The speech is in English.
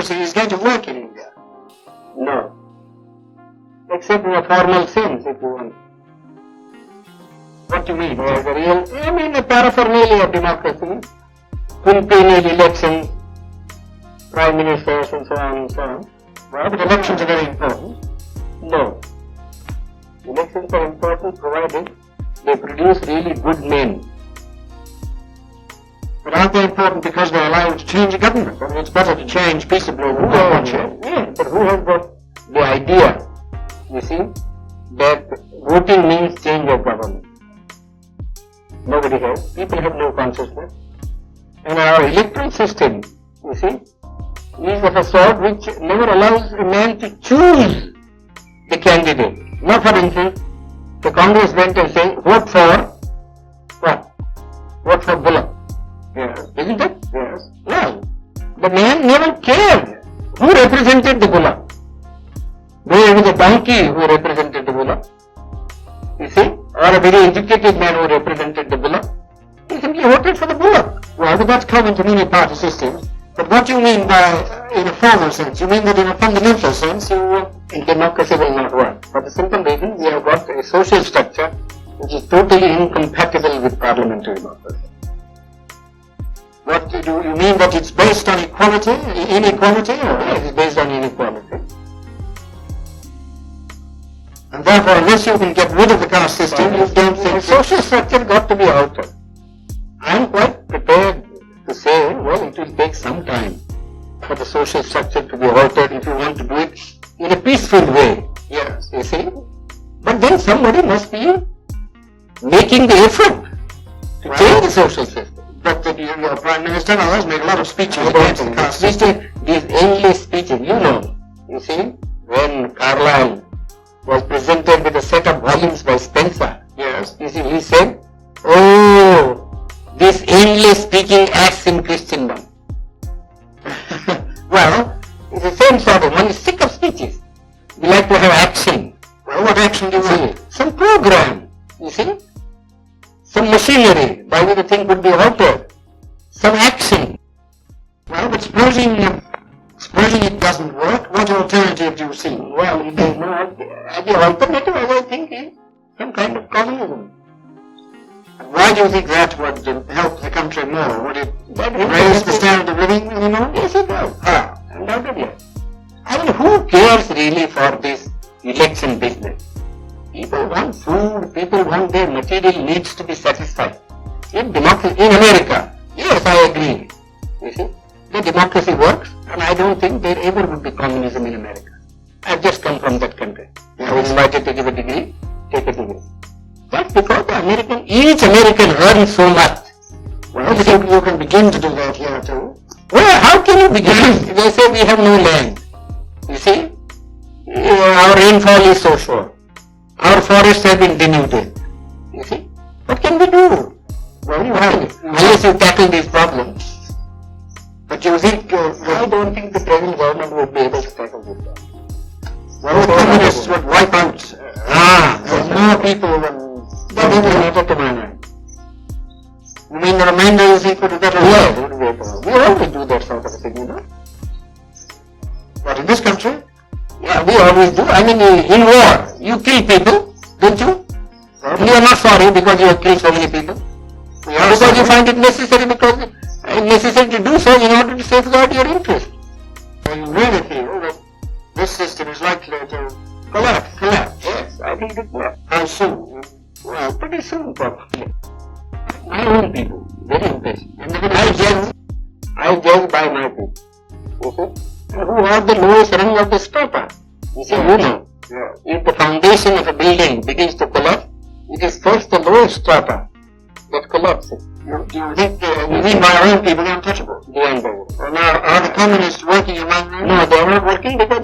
democracy is going to work in India. No. Except in a formal sense, if you want. What do you mean? The real, I mean the paraphernalia of democracy, quinquennial elections, prime ministers and so on and so on. Well, but elections are very important. No. Elections are important provided they produce really good men. But aren't they important because they allow you to change a government? I mean, it's better to change peaceably than not change. Yeah, but who has got the idea, you see, that voting means change of government? Nobody has. People have no consciousness. And our electoral system, you see, is of a sort which never allows a man to choose the candidate. Now, for instance, the Congress went and said, vote for what? Vote for Bullock. Yes. Isn't it? Yes. Well, the man never cared who represented the Bullock. Though it was a donkey who represented the Bullock, you see, or a very educated man who represented the Bullock, he simply voted for the Bullock. Well, but that's common to many party systems. But what do you mean by, in a formal sense? You mean that in a fundamental sense, democracy will not work. For the simple reason, we have got a social structure which is totally incompatible with parliamentary democracy. What do you mean that it's based on equality, inequality, or It is based on inequality. and therefore unless you can get rid of the caste system, you don't think the social structure got to be altered. I am quite prepared to say, well, it will take some time for the social structure to be altered if you want to do it in a peaceful way. Yes. You see? But then somebody must be making the effort to change the social system. But your Prime Minister and others make a lot of speeches against the caste system. These endless speeches, you see, when Carlyle was presented with a set of volumes by Spencer, Yes. you see, he said, oh, this endless speaking acts in Christendom. Well, it's the same sort of, one is sick of speeches. We like to have action. Well, what action do you want? Some program, you see, some machinery by which the thing could be altered, some action. Well, but supposing it doesn't work, what alternative do you see? Well, it is not, the alternative, as I think, is some kind of communism. And why do you think that would help the country more? Would it That raise the standard of living anymore? Yes, it does. Undoubtedly. I mean, who cares really for this election business? People want food, people want their material needs to be satisfied. In democracy, in America, yes, I agree. You see, the democracy works, and I don't think there ever would be communism in America. I've just come from that country. I was invited to give a degree, take a degree. That's because each American earns so much. Well, you can begin to do that here too. Well, how can you begin? They say we have no land. You see, our rainfall is so short. Our forests have been denuded. You see, what can we do? Well, you have, Unless you tackle these problems. but you think, I don't think the present government would be able to tackle this problem. well, the communists would wipe out more people than That doesn't matter to my mind. You mean the remainder is equal to that? Yes, it would be a problem. We always do that sort of a thing, you know. But in this country, Yeah, we always do. I mean, in war, you kill people, don't you? You are not sorry because you have killed so many people. Because you find it necessary to do so in order to safeguard your interest. so you really feel that this system is likely to Collapse. Yes, I think it will. how soon? Well, pretty soon probably. My own people, very impatient. I judge by my people. You see? And who are the lowest rung of the strata? You see, you know. If the foundation of a building begins to collapse, it is first the lowest strata that collapses. Do you think, you mean by our own people, they're untouchable? The unbelievable. Well, now, are the communists working among them? No, they are not working because